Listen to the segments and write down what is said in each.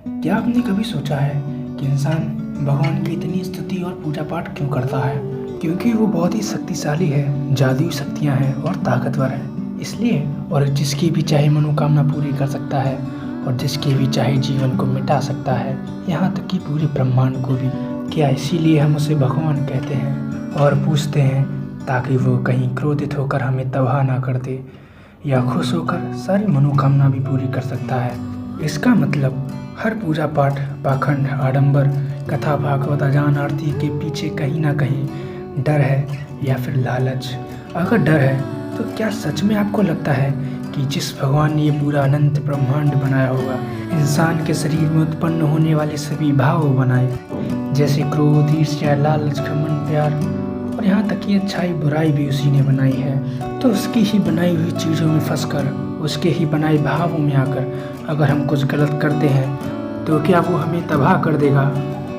क्या आपने कभी सोचा है कि इंसान भगवान की इतनी स्तुति और पूजा पाठ क्यों करता है? क्योंकि वो बहुत ही शक्तिशाली है, जादुई शक्तियाँ हैं और ताकतवर है, इसलिए। और जिसकी भी चाहे मनोकामना पूरी कर सकता है और जिसके भी चाहे जीवन को मिटा सकता है, यहाँ तक कि पूरे ब्रह्मांड को भी। क्या इसीलिए हम उसे भगवान कहते हैं और पूजते हैं, ताकि वो कहीं क्रोधित होकर हमें तबाह ना कर दे, या खुश होकर सारी मनोकामना भी पूरी कर सकता है। इसका मतलब हर पूजा पाठ, पाखंड, आडंबर, कथा, भागवत, अजान आरती के पीछे कहीं ना कहीं डर है या फिर लालच। अगर डर है तो क्या सच में आपको लगता है कि जिस भगवान ने ये पूरा अनंत ब्रह्मांड बनाया होगा, इंसान के शरीर में उत्पन्न होने वाले सभी भाव बनाए, जैसे क्रोध, ईर्ष्या, लालच, घमंड, प्यार और यहाँ तक कि अच्छाई बुराई भी उसी ने बनाई है। तो उसकी ही बनाई हुई चीज़ों में फंसकर, उसके ही बनाए भावों में आकर अगर हम कुछ गलत करते हैं तो क्या वो हमें तबाह कर देगा?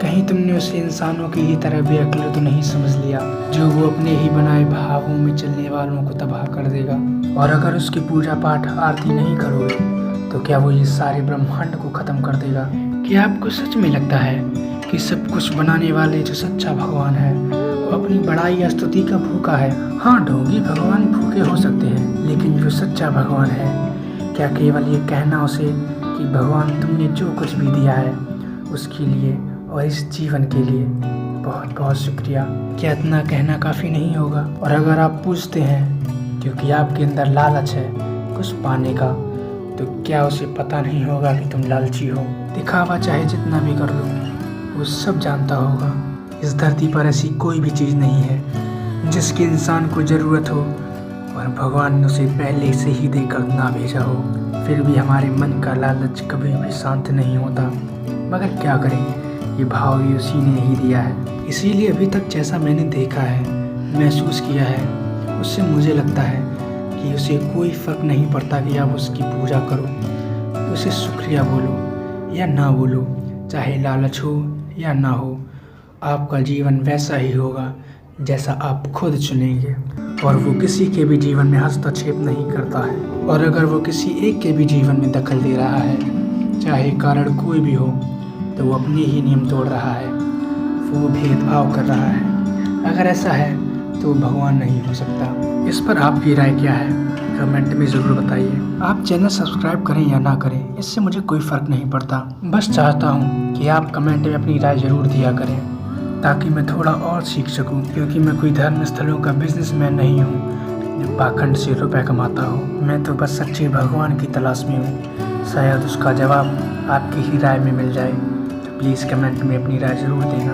कहीं तुमने उसे इंसानों की ही तरह बेअक्ल तो नहीं समझ लिया, जो वो अपने ही बनाए भावों में चलने वालों को तबाह कर देगा? और अगर उसकी पूजा पाठ आरती नहीं करोगे तो क्या वो ये सारे ब्रह्मांड को खत्म कर देगा? क्या आपको सच में लगता है कि सब कुछ बनाने वाले जो सच्चा भगवान है वो अपनी बड़ाई या स्तुति का भूखा है? हाँ, ढोंगी भगवान भूखे हो सकते हैं, लेकिन जो सच्चा भगवान है, क्या केवल ये कहना उसे कि भगवान तुमने जो कुछ भी दिया है उसके लिए और इस जीवन के लिए बहुत बहुत शुक्रिया, क्या इतना कहना काफ़ी नहीं होगा? और अगर आप पूछते हैं क्योंकि आपके अंदर लालच है कुछ पाने का, तो क्या उसे पता नहीं होगा कि तुम लालची हो? दिखावा चाहे जितना भी कर लो, वो सब जानता होगा इस धरती पर ऐसी कोई भी चीज़ नहीं है जिसकी इंसान को ज़रूरत हो और भगवान ने उसे पहले से ही देकर ना भेजा हो। फिर भी हमारे मन का लालच कभी भी शांत नहीं होता, मगर क्या करें, ये भाव भी उसी ने ही दिया है। इसीलिए अभी तक जैसा मैंने देखा है, महसूस किया है, उससे मुझे लगता है कि उसे कोई फ़र्क नहीं पड़ता कि आप उसकी पूजा करो, उसे शुक्रिया बोलो या ना बोलो, चाहे लालच हो या ना हो, आपका जीवन वैसा ही होगा जैसा आप खुद चुनेंगे। और वो किसी के भी जीवन में हस्तक्षेप नहीं करता है, और अगर वो किसी एक के भी जीवन में दखल दे रहा है, चाहे कारण कोई भी हो, तो वो अपने ही नियम तोड़ रहा है, वो भेदभाव कर रहा है। अगर ऐसा है तो भगवान नहीं हो सकता। इस पर आपकी राय क्या है, कमेंट में ज़रूर बताइए। आप चैनल सब्सक्राइब करें या ना करें, इससे मुझे कोई फ़र्क नहीं पड़ता। बस चाहता हूँ कि आप कमेंट में अपनी राय ज़रूर दिया करें, ताकि मैं थोड़ा और सीख सकूं। क्योंकि मैं कोई धर्म स्थलों का बिजनेसमैन नहीं हूं जो पाखंड से रुपए कमाता हो। मैं तो बस सच्चे भगवान की तलाश में हूं। शायद उसका जवाब आपकी ही राय में मिल जाए। तो प्लीज़ कमेंट में अपनी राय ज़रूर देना।